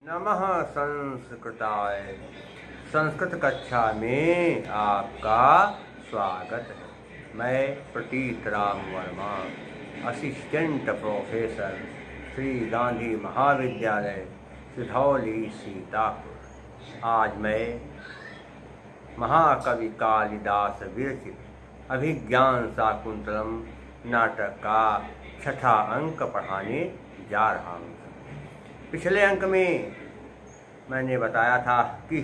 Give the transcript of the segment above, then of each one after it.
नमः संस्कृताय। संस्कृत कक्षा में आपका स्वागत है। मैं प्रतीत राम वर्मा, असिस्टेंट प्रोफेसर, श्री गांधी महाविद्यालय, सिधौली, सीतापुर। आज मैं महाकवि कालिदास विरचित अभिज्ञान शाकुंतलम नाटक का छठा अंक पढ़ाने जा रहा हूँ। पिछले अंक में मैंने बताया था कि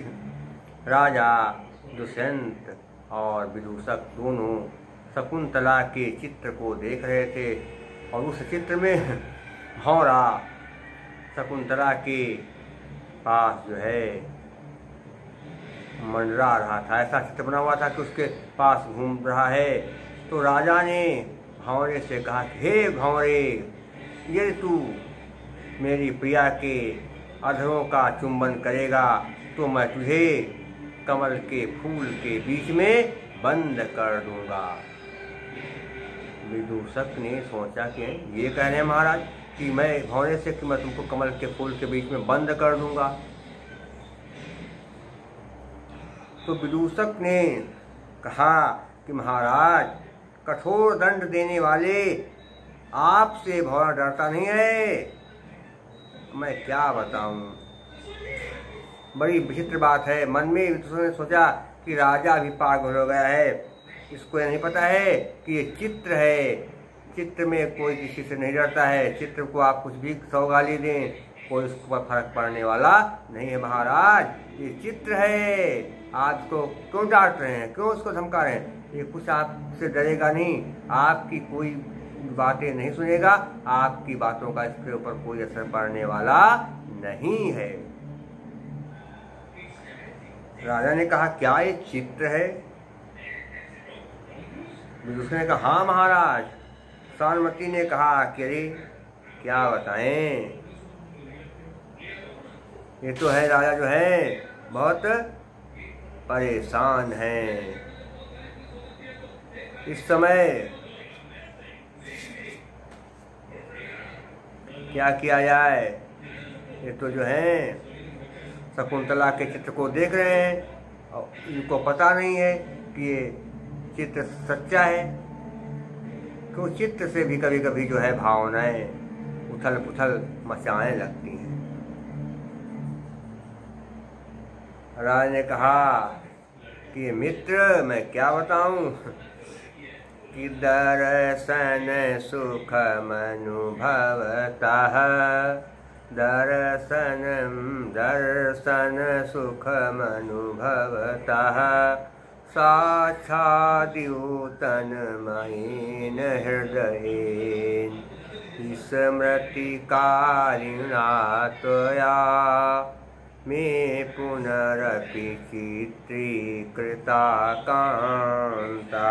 राजा दुष्यंत और विदूषक दोनों शकुंतला के चित्र को देख रहे थे और उस चित्र में भौरा शकुंतला के पास जो है मंडरा रहा था। ऐसा चित्र बना हुआ था कि उसके पास घूम रहा है। तो राजा ने भौरे से कहा, हे भौरे, यदि तू मेरी प्रिया के अधरों का चुंबन करेगा तो मैं तुझे कमल के फूल के बीच में बंद कर दूंगा। विदूषक ने सोचा कि ये कह रहे हैं महाराज कि मैं भौरे से कि मैं तुमको कमल के फूल के बीच में बंद कर दूंगा। तो विदूषक ने कहा कि महाराज, कठोर दंड देने वाले आपसे भौरा डरता नहीं है। मैं क्या बताऊं, बड़ी विचित्र बात है। मन में विदूषक ने सोचा कि राजा भी पागल हो गया है, इसको नहीं पता है कि ये चित्र है, चित्र में कोई किसी से नहीं डरता है। चित्र को आप कुछ भी सौगाली दें, कोई उसको पर फर्क पड़ने वाला नहीं है। महाराज, ये चित्र है, आपको क्यों डांट रहे हैं, क्यों उसको धमका रहे हैं? ये कुछ आपसे डरेगा नहीं, आपकी कोई बातें नहीं सुनेगा, आपकी बातों का इसके ऊपर कोई असर पड़ने वाला नहीं है। राजा ने कहा, क्या ये चित्र है? विदूषक ने कहा, हाँ महाराज। सानुमति ने कहा कि अरे क्या बताएं, ये तो है राजा जो है बहुत परेशान है। इस समय क्या किया जाए? ये तो जो है शकुंतला के चित्र को देख रहे हैं और इनको पता नहीं है कि ये चित्र सच्चा है। तो चित्र से भी कभी कभी जो है भावनाएं उथल पुथल मचाने लगती हैं। राजा ने कहा कि मित्र, मैं क्या बताऊं कि दर्शन सुखम अनुभवतः, दर्शन सुखम अनुभवतः, साक्षाद्यूतन मयेन हृदयेन स्मृति कारिणा त्वया मे पुनरपि चित्रीकृता कांता।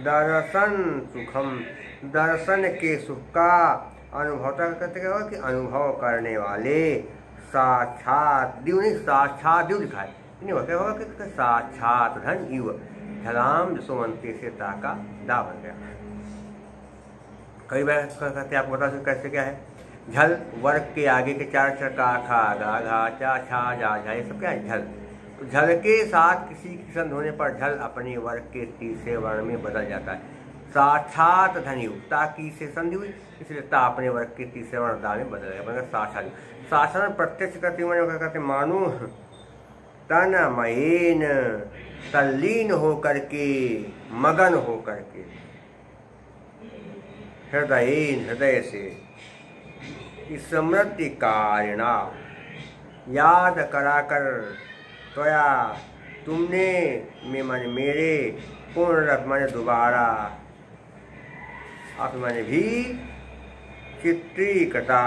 दर्शन सुखम, दर्शन के सुख का अनुभव करते क्या होगा कि अनुभव करने वाले, साक्षात दिव नहीं, साक्षात दिव लिखा है, नहीं होगा क्या होगा कि साक्षात धन युव झलाम जसोवंती से ताका दा बन गया। कई बार कहते आपको बता सकते कैसे क्या है। झल वर्ग के आगे के चार अक्षर का, खा गा घा चा छा जा झा, ये सब क्या है? झल। तो झल के साथ किसी की संध होने पर झल अपने वर्ग के तीसरे वर्ण में बदल जाता है। साक्षात धन्यु, ता की से संधि हुई, इसलिए ता अपने वर्ग के तीसरे वर्ण दा में बदल गया, बनकर साक्षात। शासन प्रत्यक्ष करते हुए कहते मानो तन मयेन, तल्लीन होकर के, मगन होकर के, हृदयेन, हृदय से, स्मृति कारिणा, याद कराकर, त्वया तुमने, में मन मेरे, पुनरपि मैंने दोबारा, आप मैंने भी चित्रीकृता,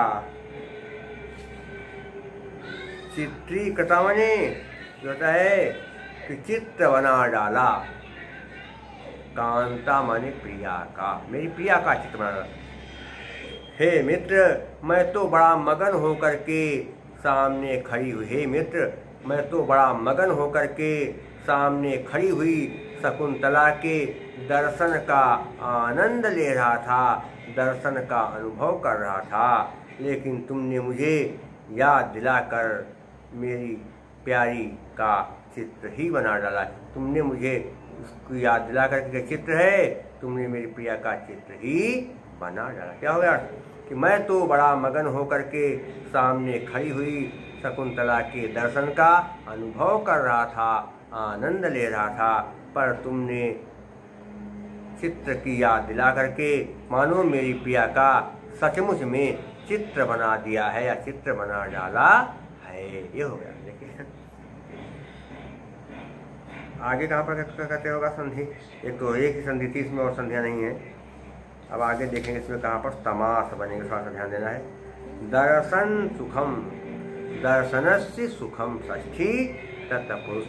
चित्रीकृता मैंने जो होता है कि चित्र बना डाला। कांता माने प्रिया का, मेरी प्रिया का चित्र बना डाला। हे मित्र, मैं तो बड़ा मगन होकर के सामने खड़ी हुई, हे मित्र, मैं तो बड़ा मगन होकर के सामने खड़ी हुई शकुंतला के दर्शन का आनंद ले रहा था, दर्शन का अनुभव कर रहा था। लेकिन तुमने मुझे याद दिलाकर मेरी प्यारी का चित्र ही बना डाला। तुमने मुझे उसको याद दिलाकर के चित्र है, तुमने मेरी प्रिया का चित्र ही बना डाला। क्या हो गया कि मैं तो बड़ा मगन होकर के सामने खड़ी हुई शकुंतला के दर्शन का अनुभव कर रहा था, आनंद ले रहा था, पर तुमने चित्र की याद दिला करके मानो मेरी प्रिया का सचमुच में चित्र बना दिया है या चित्र बना डाला है। ये हो गया। देखिए आगे कहाँ पर कहते होगा संधि, एक तो एक ही संधि थी, इसमें और संधियाँ नहीं है। अब आगे देखेंगे इसमें कहाँ पर समास बनेगा, थोड़ा सा ध्यान देना है। दर्शन सुखम, दर्शनस्य सुखम षष्ठी तत्पुरुष।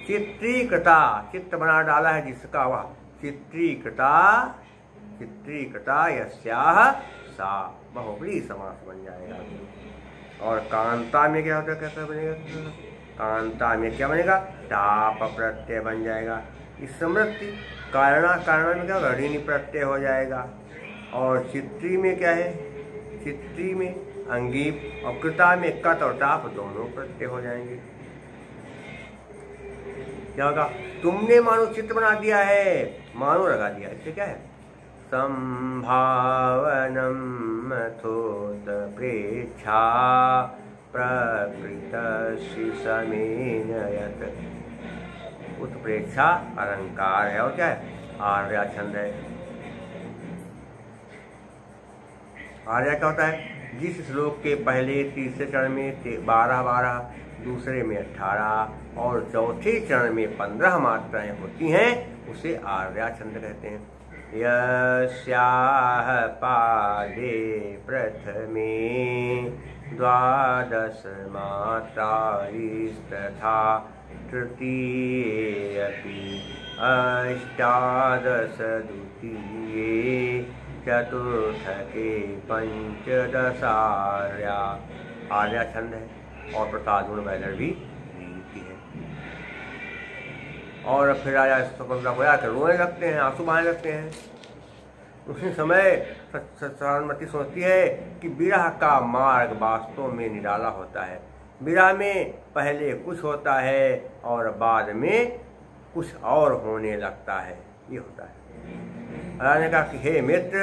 चित्रीकृता, चित्र बना डाला है जिसका, वह चित्रीकृता, चित्रीकृता यस्याह सा, बहुब्री समास बन जाएगा। और कांता में क्या होता है, कैसा बनेगा, कांता में क्या बनेगा, टाप प्रत्यय बन जाएगा। स्मृति कारणा, कारणा में क्या होगा, ऋणी प्रत्यय हो जाएगा। और चित्री में क्या है, चित्री में अंगीप, और कृता में कत और टाप दोनों प्रत्यय हो जाएंगे। क्या होगा, तुमने मानो चित्र बना दिया है, मानो लगा दिया, इससे क्या है, संभावनम मथोत प्रेक्षा प्रकृतस्य समेनयत। उत्प्रेक्षा अलंकार है, और क्या है, आर्या छंद है। आर्या क्या होता है, जिस श्लोक के पहले तीसरे चरण में 12-12, दूसरे में 18 और चौथे चरण में 15 मात्राएं होती हैं, उसे आर्या छंद कहते हैं। यस्याह पादे प्रथमे 12 मात्रास्तथा तृतीये अपि 18 द्वितीये चतुर्थके 15 आर्या, आर्या छंद है। और प्रतादुण वैदर भी रीति है। और फिर राजा शकुंतला को आकर रोने लगते हैं, आंसू बहाने लगते हैं। उसी समय सरस्वती सोचती है कि विरह का मार्ग वास्तव में निराला होता है। विरह में पहले कुछ होता है और बाद में कुछ और होने लगता है, ये होता है। राजा ने कहा कि हे मित्र,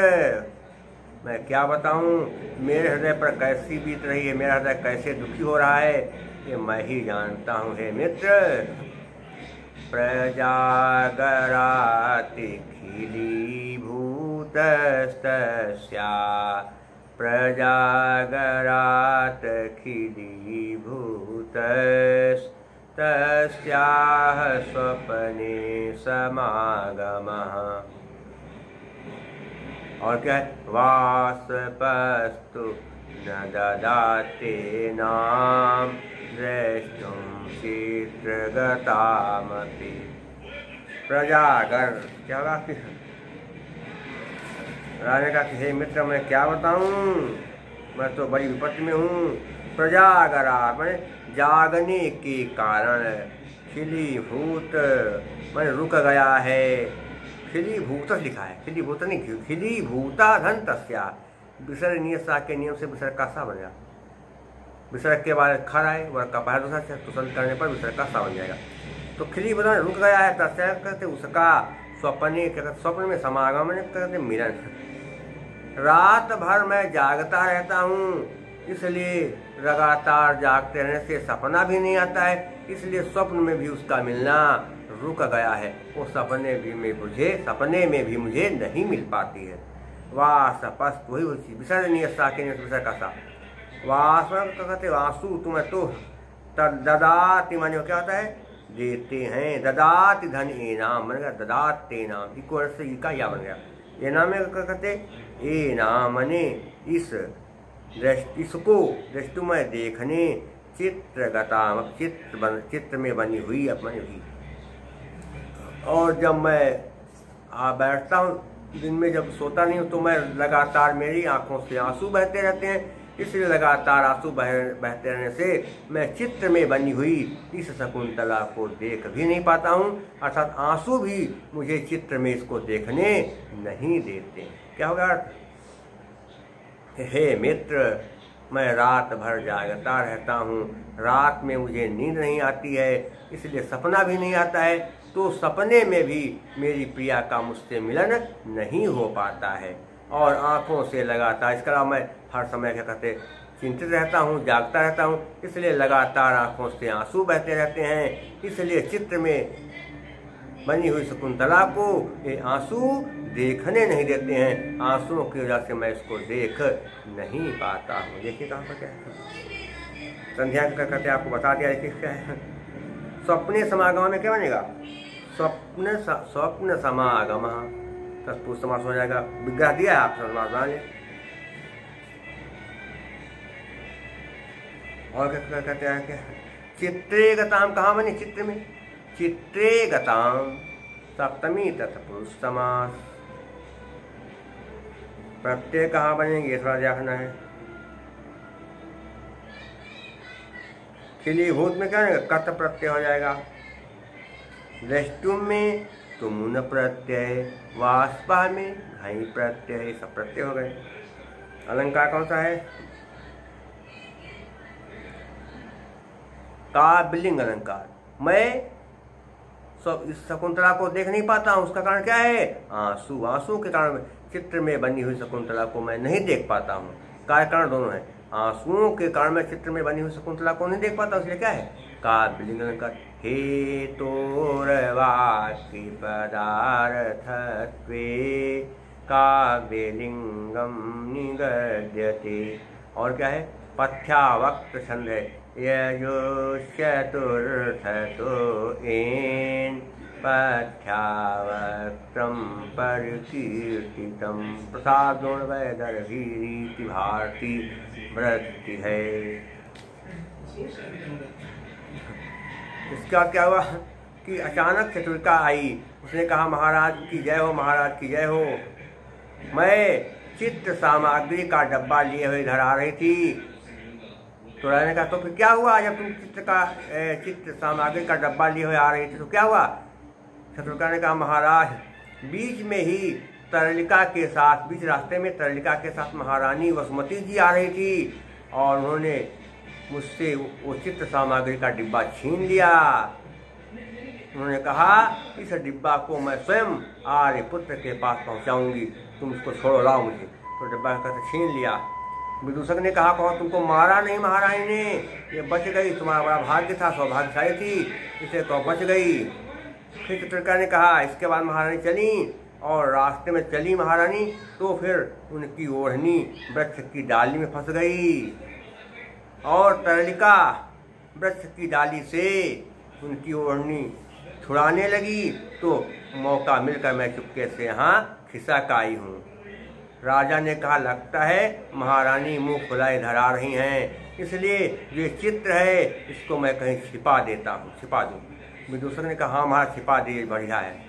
मैं क्या बताऊं, मेरे हृदय पर कैसी बीत रही है, मेरा हृदय कैसे दुखी हो रहा है, ये मैं ही जानता हूँ। हे मित्र, प्रजागराति खिलीभूतस्तस्या, प्रजागरात खिलीभूतस्तस्याः स्वप्ने समागमः। और क्या है, वासपस्तु न ददाते नाम द्रष्टुम चित्रगतामपि। प्रजागर क्या होगा, राजा का हे मित्र, मैं क्या बताऊं, मैं तो बड़ी विपत्ति में हूँ। प्रजागरा मैंने जागने के कारण, खिलीभूत मैंने रुक गया है। खिलीभूत लिखा है, खिलीभूत नहीं, खिलीभूता धन तस्या। विसर्ग नियत के नियम से विसर्ग का सा बनेगा। विसर्ग के बाद खर आए, वर्ग का पहला दूसरा तुषंत करने पर विसर्ग का सा बन जाएगा। तो खिलीभूत रुक गया है, तस्या कहते उसका स्वप्ने, स्वप्न में समागम कहते मिलन। रात भर मैं जागता रहता हूँ, इसलिए लगातार जागते रहने से सपना भी नहीं आता है, इसलिए स्वप्न में भी उसका मिलना रुक गया है। वो सपने में भी मुझे नहीं मिल पाती है। वासपस्त वही विसर्ग नियत के विसर्ग का सा। वास कहते आंसू, तुम्हें तो ददाति माने क्या होता है, देते हैं। ददाति धन एनाम बन गया, ददाते नाम, इको से का या बन गया। एनाम में कहते एनाम मने इसको दृष्टुमय देखने, चित्रगता चित्र में बनी हुई अपनी हुई। और जब मैं बैठता हूँ दिन में, जब सोता नहीं हूँ, तो मैं लगातार मेरी आंखों से आंसू बहते रहते हैं। इसलिए लगातार आंसू बहते रहने से मैं चित्र में बनी हुई इस शकुंतला को देख भी नहीं पाता हूँ, अर्थात आंसू भी मुझे चित्र में इसको देखने नहीं देते। क्या होगा, हे मित्र, मैं रात भर जागता रहता हूँ, रात में मुझे नींद नहीं आती है, इसलिए सपना भी नहीं आता है, तो सपने में भी मेरी प्रिया का मुझसे मिलन नहीं हो पाता है। और आँखों से लगातार, इसके अलावा मैं हर समय क्या कहते चिंतित रहता हूँ, जागता रहता हूँ, इसलिए लगातार आँखों से आंसू बहते रहते हैं। इसलिए चित्र में बनी हुई शकुंतला को ये आंसू देखने नहीं देते हैं, आंसुओं की वजह से मैं इसको देख नहीं पाता हूँ। देखिए कहाँ पर क्या है, संध्या करके आपको बता दिया। देखिए क्या है, स्वप्ने समागम में क्या बनेगा, स्वप्न समागम, तत्पुरुष समास हो जाएगा। विग्रह दिया है, आप समास बना लें। और क्या कहते हैं, क्या चित्रे गताम कहाँ बने, चित्र में, चित्रे गताम सप्तमी तत्पुरुष समास। प्रत्यय कहाँ बनेंगे, थोड़ा देखना है। खिलीभूत में क्या बनेगा, कत प्रत्यय हो जाएगा। द्रष्टुम में तुमुन प्रत्यय, वाष्पा में घई प्रत्यय, सब प्रत्यय हो गए। अलंकार कौन सा है, काव्यलिंग अलंकार। मैं इस शकुंतला को देख नहीं पाता हूँ, उसका कारण क्या है, आंसू। आंसू के कारण चित्र में बनी हुई शकुंतला को मैं नहीं देख पाता हूँ। कार्य कारण दोनों है, आंसुओं के कारण मैं चित्र में बनी हुई शकुंतला को नहीं देख पाता, इसलिए क्या है, काव्यलिंग अलंकार। हे तोरवाक्य पदार्थत्वे काव्यलिंगम निगद्यते। और क्या है, पथ्यावक्त छंद है, यजुश्चतुर्थतो एन पथ्यावक्त्रं परिकीर्तितं प्रसादोर्वैदर्भीरीति भारती वृत्ति है। इसका क्या हुआ कि अचानक चतुरिका आई, उसने कहा महाराज की जय हो, महाराज की जय हो। मैं चित्र सामग्री का डब्बा लिए हुए इधर आ रही थी। तो राजा ने कहा तो फिर क्या हुआ, जब तुम चित्र सामग्री का डब्बा लिए हुए आ रही थी तो क्या हुआ। शत्रुका ने कहा महाराज बीच में ही तरलिका के साथ, बीच रास्ते में तरलिका के साथ महारानी वसुमती जी आ रही थी और उन्होंने मुझसे वो चित्र सामग्री का डिब्बा छीन लिया। उन्होंने कहा इस डिब्बा को मैं स्वयं आर्यपुत्र के पास पहुंचाऊंगी, तुम उसको छोड़ो, लाओ मुझे। तो डिब्बा का छीन लिया। विदूषक ने कहा कहो तुमको मारा नहीं महारानी ने, ये बच गई, तुम्हारा बड़ा भाग्य था, सौभाग्यशाली थी, इसे तो बच गई। फिर चित्रकार ने कहा, इसके बाद महारानी चली और रास्ते में चली महारानी तो फिर उनकी ओढ़नी वृक्ष की डाली में फंस गई और तरलिका वृक्ष की डाली से उनकी ओढ़नी छुड़ाने लगी। तो मौका मिलकर मैं चुपके से यहाँ खिसक आई हूँ। राजा ने कहा लगता है महारानी मुंह फुलाए इधर आ रही हैं, इसलिए जो चित्र है इसको मैं कहीं छिपा देता हूँ, छिपा दूँ। विदूषक ने कहा हाँ महाराज छिपा दिए, बढ़िया है।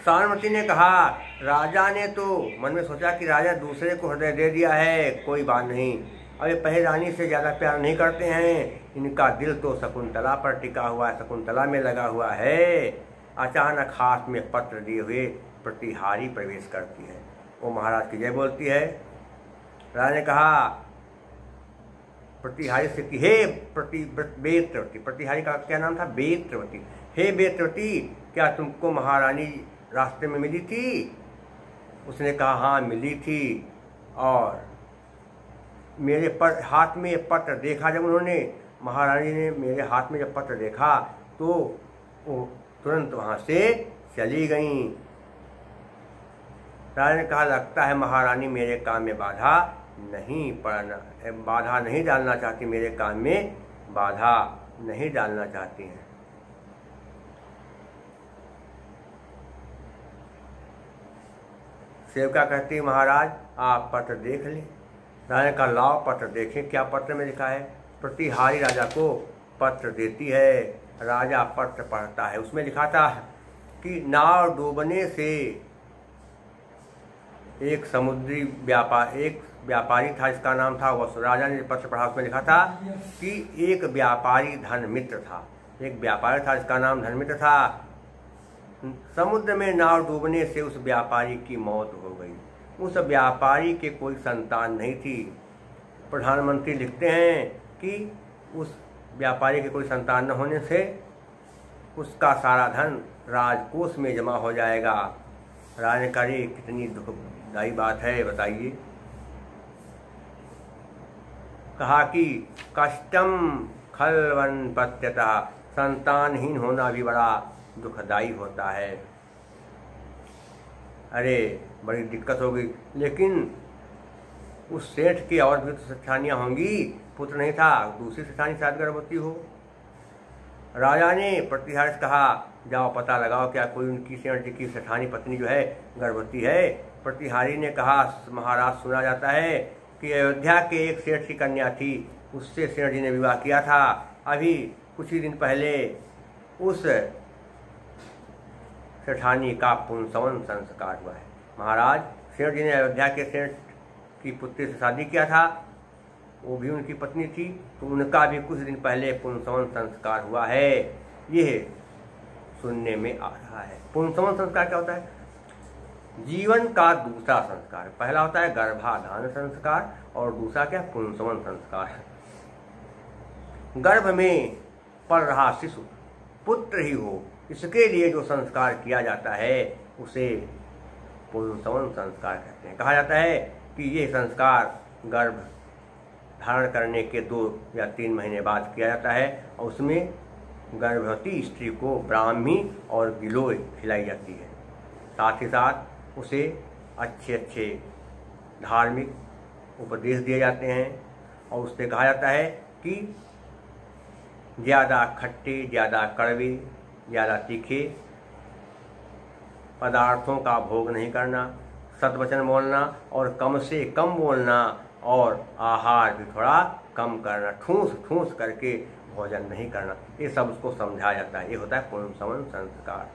सानुमति ने कहा राजा ने तो मन में सोचा कि राजा दूसरे को हृदय दे दिया है, कोई बात नहीं, अब ये पहले रानी से ज़्यादा प्यार नहीं करते हैं, इनका दिल तो शकुंतला पर टिका हुआ है, शकुंतला में लगा हुआ है। अचानक हाथ में पत्र दिए हुए प्रतिहारी प्रवेश करती है, वो महाराज की जय बोलती है। राजा ने कहा प्रतिहारी से कि हे बेत्रवती, प्रतिहारी का क्या नाम था, बेत्रवती, हे बेत्रवती क्या तुमको महारानी रास्ते में मिली थी। उसने कहा हाँ मिली थी, और मेरे हाथ में ये पत्र देखा, जब उन्होंने महारानी ने मेरे हाथ में जब पत्र देखा तो वो तुरंत वहाँ से चली गई। राजा ने कहा लगता है महारानी मेरे काम में बाधा नहीं डालना चाहती, मेरे काम में बाधा नहीं डालना चाहती हैं। सेवका कहती महाराज आप पत्र देख लें। राजा ने कहा लाओ पत्र देखें क्या पत्र में लिखा है। प्रतिहारी राजा को पत्र देती है, राजा पत्र पढ़ता है। उसमें लिखा था कि नाव डूबने से एक समुद्री व्यापारी था, इसका नाम था वसु। राजा ने पत्र पढ़ा, उसमें लिखा था कि एक व्यापारी धनमित्र था, एक व्यापारी था जिसका नाम धनमित्र था। समुद्र में नाव डूबने से उस व्यापारी की मौत हो गई। उस व्यापारी के कोई संतान नहीं थी। प्रधानमंत्री लिखते हैं कि उस व्यापारी के कोई संतान न होने से उसका सारा धन राजकोष में जमा हो जाएगा। राजा ने कहा कितनी दुखदायी बात है, बताइए। कहा कि कष्टम खलवन पत्यतः, संतानहीन होना भी बड़ा दुखदायी होता है। अरे बड़ी दिक्कत होगी। लेकिन उस सेठ की और भी तो सेठानियाँ होंगी, पुत्र नहीं था, दूसरी सेठानी शायद गर्भवती हो। राजा ने प्रतिहारी से कहा जाओ पता लगाओ क्या कोई उनकी सेठ जी की सेठानी पत्नी जो है गर्भवती है। प्रतिहारी ने कहा महाराज सुना जाता है कि अयोध्या के एक सेठ की कन्या थी, उससे सेठ जी ने विवाह किया था। अभी कुछ ही दिन पहले उस सेठानी का पुंसवन संस्कार हुआ है। महाराज सेठ जी ने अयोध्या के सेठ की पुत्री से शादी किया था, वो भी उनकी पत्नी थी, तो उनका भी कुछ दिन पहले पुंसवन संस्कार हुआ है। यह सुनने में आ रहा है। पुंसवन संस्कार क्या होता है? जीवन का दूसरा संस्कार। पहला होता है गर्भाधान संस्कार और दूसरा क्या? पुंसवन संस्कार। गर्भ में पल रहा शिशु पुत्र ही हो, इसके लिए जो संस्कार किया जाता है उसे पुंसवन संस्कार कहते हैं। कहा जाता है कि ये संस्कार गर्भ धारण करने के 2 या 3 महीने बाद किया जाता है और उसमें गर्भवती स्त्री को ब्राह्मी और गिलोय खिलाई जाती है। साथ ही साथ उसे अच्छे अच्छे धार्मिक उपदेश दिए जाते हैं और उससे कहा जाता है कि ज़्यादा खट्टे, ज़्यादा कड़वे, ज़्यादा तीखे पदार्थों का भोग नहीं करना, सत्वचन बोलना और कम से कम बोलना और आहार भी थोड़ा कम करना, ठूस ठूस करके भोजन नहीं करना, ये सब उसको समझाया जाता है। ये होता है पुंसवन संस्कार।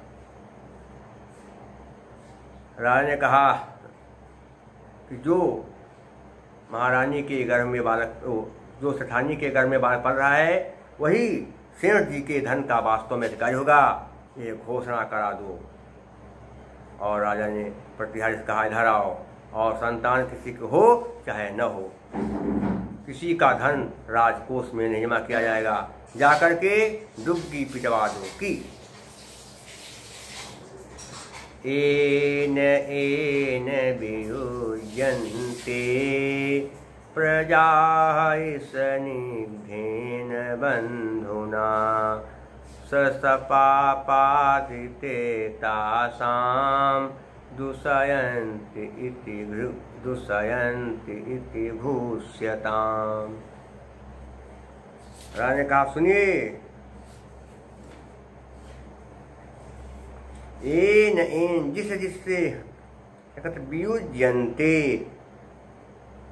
राजा ने कहा कि जो महारानी के गर्भ में बालक, जो सेठानी के गर्भ में बालक पल रहा है वही सेठ जी के धन का वास्तव में अधिकारी होगा, ये घोषणा करा दो। और राजा ने प्रतिहारी से कहा इधर आओ और संतान किसी को हो चाहे न हो, किसी का धन राजकोष में नहीं जमा किया जाएगा, जाकर के डुबकी पिटवा दो कि एन एन वियुज्यन्ते प्रजाः स्निग्धेन बन्धुना सपापादिते तासां दूषयन्ति इति भूष्यताम्। राजा ने कहा सुनिए, एन एन जिससे वियुज्यन्ते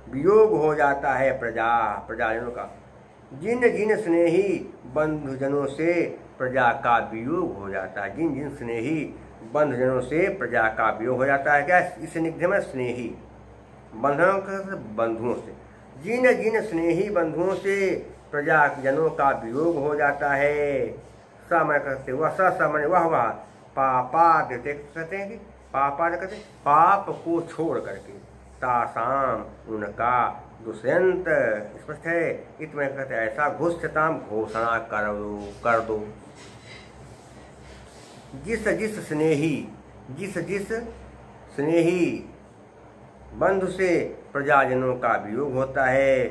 वियोग हो जाता है प्रजाजनों का, जिन जिन स्नेही बंधुजनों से प्रजा का वियोग हो जाता है, जिन जिन स्नेही बंधुजनों से प्रजा का वियोग हो जाता है। क्या इस निग्ध में स्नेही बंधुओं से, जिन जिन स्नेही बंधुओं से प्रजाजनों का वियोग हो जाता है। समय कहते वह समय वह पापा देते कहते हैं कि पापा कहते पाप को छोड़ करके, तासाम उनका दुष्यंत स्पष्ट है इतने कहते ऐसा घोषताम घोषणा कर दो। जिस जिस स्नेही बंधु से प्रजाजनों का वियोग होता है,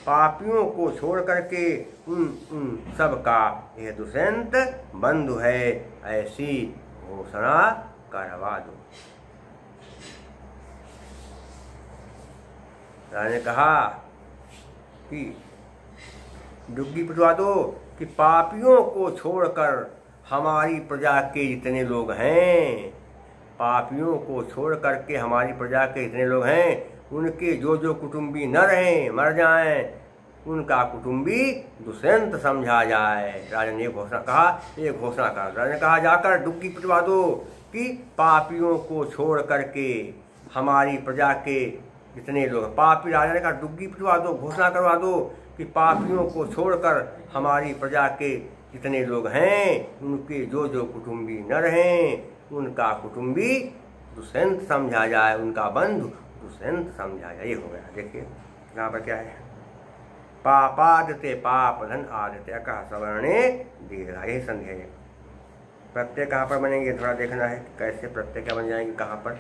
पापियों को छोड़ करके उन सब का यह दुष्यंत बंधु है, ऐसी घोषणा करवा दो। राजा ने कहा कि डुग्गी पिटवा दो कि पापियों को छोड़कर हमारी प्रजा के जितने लोग हैं, पापियों को छोड़ करके हमारी प्रजा के जितने लोग हैं, उनके जो कुटुंबी न रहें, मर जाएं, उनका कुटुंबी दुष्यंत समझा जाए। राजा ने घोषणा कहा, ये घोषणा करा। राजा ने कहा जाकर डुग्गी पिटवा दो कि पापियों को छोड़ करके हमारी प्रजा के जितने लोग पापी, राजा ने कहा डुग्गी पिटवा दो, घोषणा करवा दो कि पापियों को छोड़कर हमारी प्रजा के जितने लोग हैं, उनके जो कुटुंबी न रहें, उनका कुटुंबी दुष्यंत समझा जाए, उनका बंधु दुष्यंत समझा जाए। ये हो गया। देखिए यहाँ पर क्या है, पापादते पाप धन आदते अकः सवर्णे दीर्घा, यही संधि है। प्रत्यय कहाँ पर बनेंगे थोड़ा देखना है, कैसे प्रत्यय क्या बन जाएंगे, कहाँ पर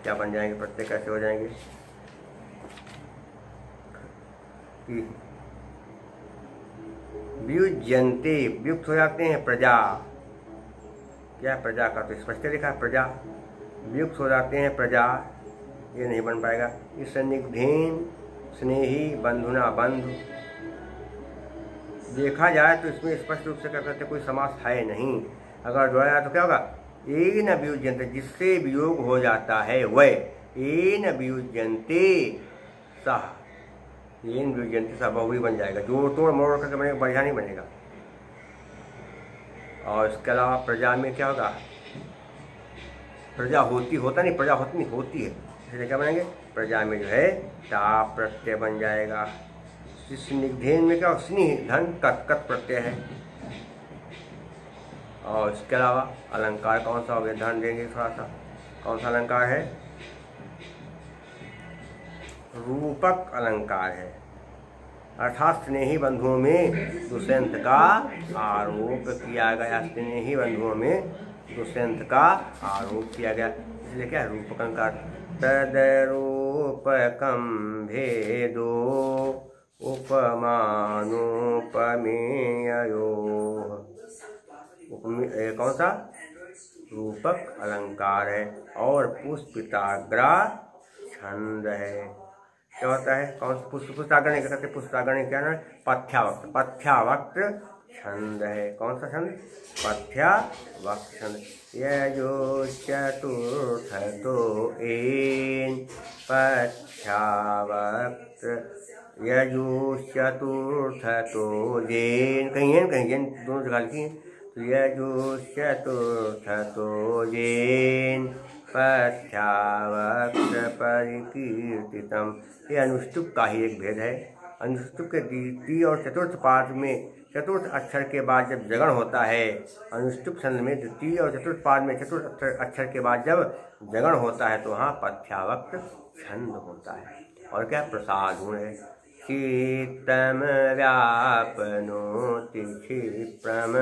क्या बन जाएंगे, प्रत्यय कैसे हो जाएंगे। व्युज्यन्ते व्युक्त हो जाते हैं प्रजा, क्या प्रजा का तो स्पष्ट लिखा है प्रजा, व्युक्त हो जाते हैं प्रजा, ये नहीं बन पाएगा। इस सन्निग्धेन स्नेही बंधुना बंधु, देखा जाए तो इसमें स्पष्ट रूप से क्या कहते हैं कोई समास है नहीं। अगर जोड़ा तो क्या होगा, येन व्युज्यन्ते, जिससे वियोग हो जाता है वह, येन व्युज्यन्ते सह, येन व्युज्यन्ते सह बहुवी बन जाएगा, जोड़ तोड़ मोड़ करके बनेगा, बढ़िया नहीं बनेगा। और इसके अलावा प्रजा में क्या होगा, प्रजा होती, होता नहीं, प्रजा होती नहीं, होती है, इसलिए क्या बनेंगे, प्रजा में जो है ता प्रत्यय बन जाएगा। स्निग्धेन में क्या, स्नि धन कत, कत प्रत्यय है। और इसके अलावा अलंकार कौन सा हो गया, ध्यान देंगे थोड़ा सा, कौन सा अलंकार है, रूपक अलंकार है। अर्थात स्नेही बंधुओं में दुष्यंत का आरोप किया गया, स्नेही बंधुओं में दुष्यंत का आरोप किया गया, इसलिए क्या है रूपक अलंकार। तदरूपकम भेदो उपमानोपमेयो, कौन सा, रूपक अलंकार है। और पुष्पिताग्रा छंद है, क्या होता है, कौन सा पुष्पाग्रणी क्या कहते हैं, पुष्पाग्रणी क्या है, पथ्यावक्त, पथ्यावक्त छंद है। कौन सा छंद, पथ्यावक्त छंद। यजो चतुर्थ तो एन पथ्यावक्त, यजो चतुर्थ तो जेन, कहीं है कहीं जेन, दोनों जगह लिखी है। यजो चतुर्थ तो जेन पथ्यावक्त परिकीर्तितम, ये अनुष्टुप का ही एक भेद है। अनुष्टुप के द्वितीय और चतुर्थ पाद में चतुर्थ अक्षर के बाद जब जगण होता है, अनुष्टुप छंद में द्वितीय और चतुर्थ पाद में चतुर्थ अक्षर के बाद जब जगण होता है तो वहाँ पथ्यावक्त छंद होता है। और क्या प्रसाद गुण है, शीतम व्यापनोति क्षिप्रम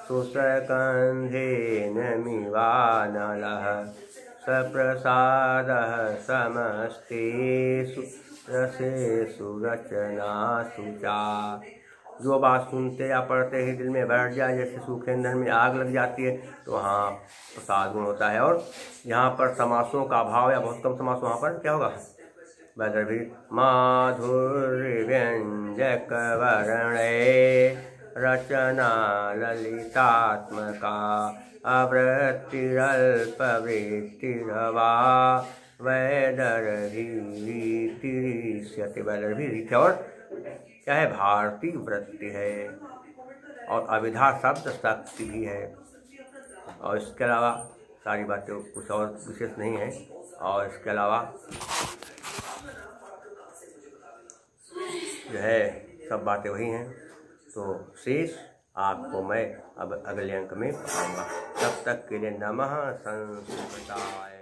सुसकंधेन मिवानलः सप्रसादः समस्तेषु रसेषु रचनासु चा। जो बात सुनते या पढ़ते ही दिल में बैठ जाए, जैसे सूखे ईंधन में आग लग जाती है, तो वहाँ प्रसाद गुण होता है। और यहाँ पर समासों का अभाव या बहुत कम समास, वहाँ पर क्या होगा, वैदर्भी माधुर्य व्यंजक वर्णे रचना ललितात्मका आवृत्तिरल्पवृत्तिरवा वैदर्भीतिरिष्यते, वैदर्भी और क्या है, भारतीय वृत्ति है। और अविधा शब्द शक्ति भी है। और इसके अलावा सारी बातें कुछ और विशेष नहीं है। और इसके अलावा जो है सब बातें वही हैं। तो शेष आपको मैं अब अगले अंक में पढ़ाऊँगा। तब तक के लिए नमः संस्कृताय।